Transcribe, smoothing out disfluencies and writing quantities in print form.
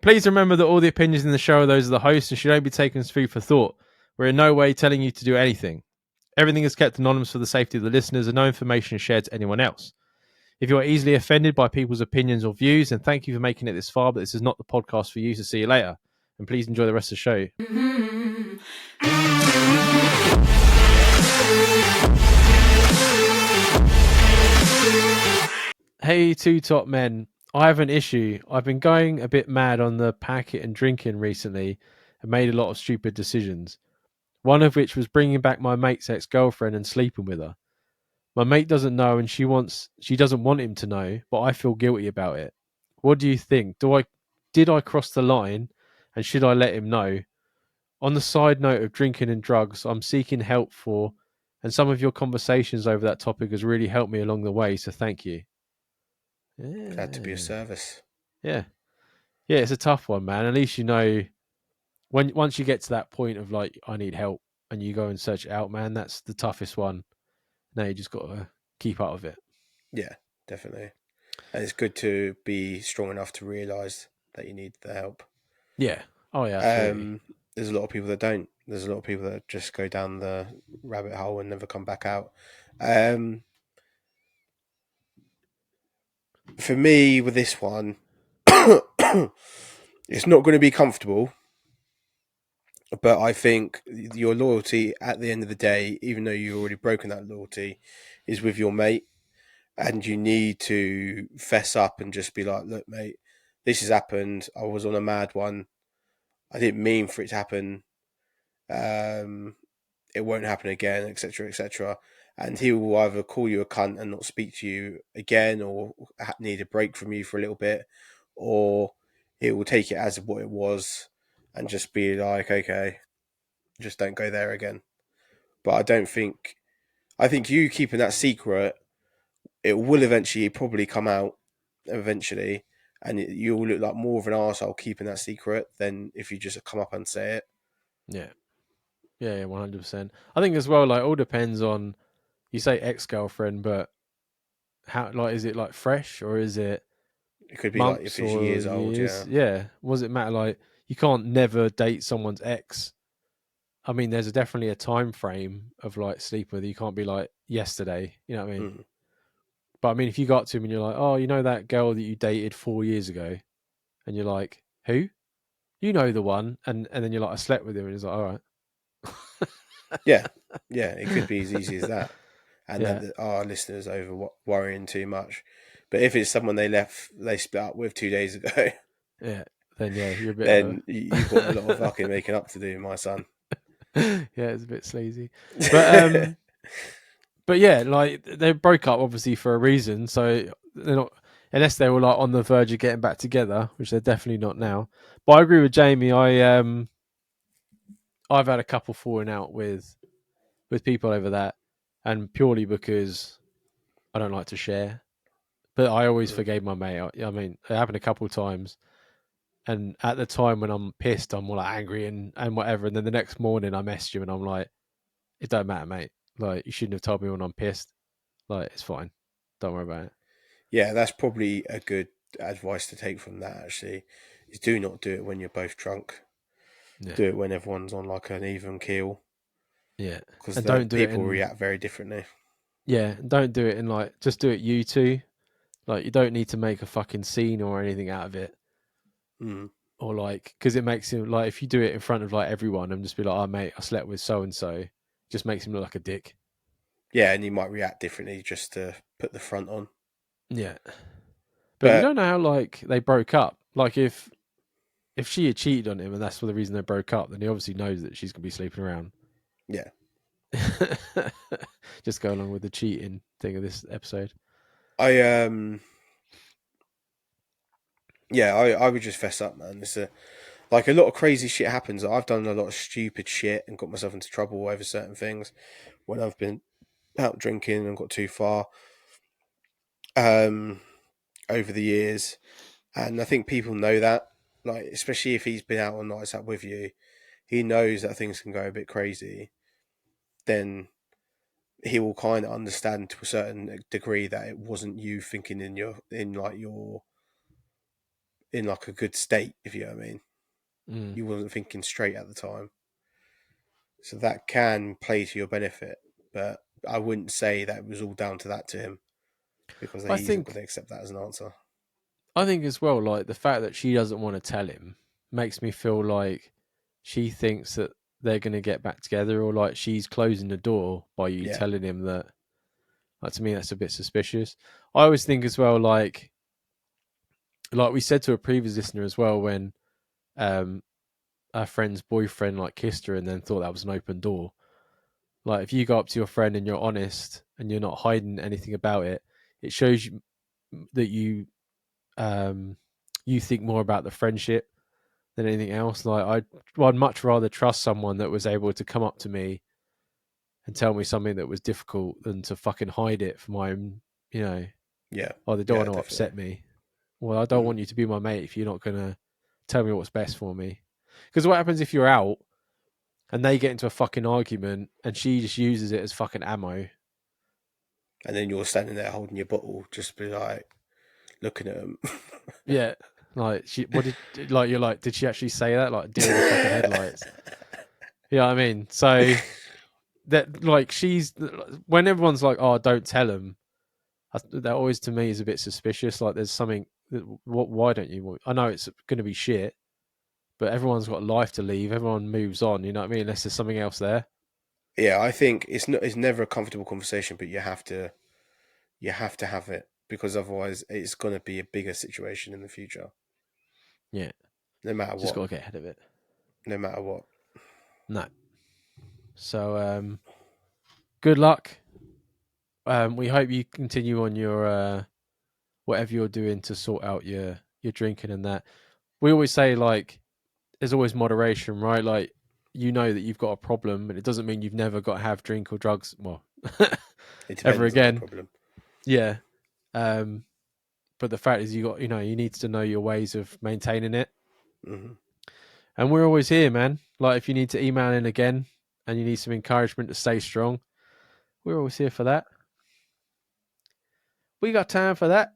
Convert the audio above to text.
Please remember that all the opinions in the show are those of the host and should only be taken as food for thought. We're in no way telling you to do anything. Everything is kept anonymous for the safety of the listeners and no information is shared to anyone else. If you are easily offended by people's opinions or views, then thank you for making it this far, but this is not the podcast for you, so see you later. And please enjoy the rest of the show. Hey, two top men. I have an issue. I've been going a bit mad on the packet and drinking recently and made a lot of stupid decisions. One of which was bringing back my mate's ex-girlfriend and sleeping with her. My mate doesn't know and she doesn't want him to know, but I feel guilty about it. What do you think? Did I cross the line and should I let him know? On the side note of drinking and drugs, I'm seeking help for, and some of your conversations over that topic has really helped me along the way, so thank you. Glad to be of service. Yeah. Yeah, it's a tough one, man. At least you know once you get to that point of like I need help and you go and search it out, man, that's the toughest one. Now you just got to keep up with it. Yeah, definitely. And it's good to be strong enough to realise that you need the help. Yeah. Oh yeah, absolutely. There's a lot of people that don't. There's a lot of people that just go down the rabbit hole and never come back out. For me, with this one, it's not going to be comfortable. But I think your loyalty at the end of the day, even though you've already broken that loyalty, is with your mate. And you need to fess up and just be like, look, mate, this has happened. I was on a mad one. I didn't mean for it to happen. It won't happen again, etc., etc. And he will either call you a cunt and not speak to you again, or need a break from you for a little bit, or he will take it as what it was and just be like, okay, just don't go there again. But I think you keeping that secret, it will eventually probably come out eventually, and you'll look like more of an arsehole keeping that secret than if you just come up and say it. Yeah. Yeah, 100%. I think as well, like, all depends on, you say ex-girlfriend, but how, like, is it like fresh or is it It could be like if months it's or years old, years? yeah. Yeah. Was it matter? Like, you can't never date someone's ex. I mean, there's definitely a time frame of like sleep with. You can't be like yesterday. You know what I mean? Mm. But I mean, if you got to him and you're like, oh, you know that girl that you dated 4 years ago, and you're like, who? You know the one, and then you're like, I slept with him, and he's like, all right. Yeah, yeah, it could be as easy as that. And Yeah, then our listeners over worrying too much. But if it's someone they split up with 2 days ago, yeah. Then yeah, you're a bit of then you've got a lot of a fucking making up to do, my son. yeah, it's a bit sleazy. But but yeah, like they broke up obviously for a reason, so they're not, unless they were like on the verge of getting back together, which they're definitely not now. But I agree with Jamie. I've had a couple falling out with people over that, and purely because I don't like to share. But I always Mm. forgave my mate. I mean, it happened a couple of times, and at the time when I'm pissed, I'm more like angry and whatever. And then the next morning, I message you and I'm like, "It don't matter, mate. Like, you shouldn't have told me when I'm pissed. Like, it's fine. Don't worry about it." Yeah, that's probably a good advice to take from that, actually, is do not do it when you're both drunk. Yeah, Do it when everyone's on like an even keel, yeah, because and the don't do it people in react very differently. yeah, and don't do it in like just do it you two. Like, you don't need to make a fucking scene or anything out of it. Mm. Or like, because it makes him like, if you do it in front of like everyone and just be like, "Oh mate, I slept with so and so," just makes him look like a dick. Yeah, and you might react differently just to put the front on. Yeah, but you But don't know how like they broke up. Like, if she had cheated on him and that's for the reason they broke up, then he obviously knows that she's gonna be sleeping around. yeah, Just go along with the cheating thing of this episode. I yeah, I would just fess up, man. It's like a lot of crazy shit happens. I've done a lot of stupid shit and got myself into trouble over certain things when I've been out drinking and got too far um, over the years. And I think people know that, like especially if he's been out on nights out with you, he knows that things can go a bit crazy. Then he will kind of understand to a certain degree that it wasn't you thinking in like your in like a good state, if you know what I mean. Mm. You wasn't thinking straight at the time. So that can play to your benefit. But I wouldn't say that it was all down to that to him, because I he's not going think to accept that as an answer. I think as well, like the fact that she doesn't want to tell him makes me feel like she thinks that they're going to get back together, or like she's closing the door by you Yeah. telling him that. Like, to me, that's a bit suspicious. I always think as well, like we said to a previous listener as well, when um our friend's boyfriend like kissed her and then thought that was an open door. Like if you go up to your friend and you're honest and you're not hiding anything about it, it shows you that um you think more about the friendship than anything else. Like I'd much rather trust someone that was able to come up to me and tell me something that was difficult than to fucking hide it for my own, you know, Yeah. oh, they don't Yeah, want to definitely. upset me. Well, I don't Mm. want you to be my mate if you're not gonna tell me what's best for me. Because what happens if you're out and they get into a fucking argument and she just uses it as fucking ammo? And then you're standing there holding your bottle, just be like looking at them. Yeah, like what did like you're like? Did she actually say that? Like deer in the fucking headlights. You know what I mean? So that like she's when everyone's like, oh, don't tell him. That always to me is a bit suspicious. Like there's something. What? Why don't you? I know it's going to be shit, but everyone's got life to leave. Everyone moves on. You know what I mean? Unless there's something else there. Yeah, I think it's never a comfortable conversation, but you have to have it, because otherwise it's going to be a bigger situation in the future, Yeah, no matter just what. got to get ahead of it. No matter what. No. So good luck. We hope you continue on your whatever you're doing to sort out your drinking and that. We always say like there's always moderation, right? Like you know that you've got a problem, and it doesn't mean you've never got to have drink or drugs. Well, It ever depends on the again. problem. Yeah. Um, but the fact is, you need to know your ways of maintaining it. Hmm. And we're always here, man. Like if you need to email in again and you need some encouragement to stay strong, we're always here for that. We got time for that.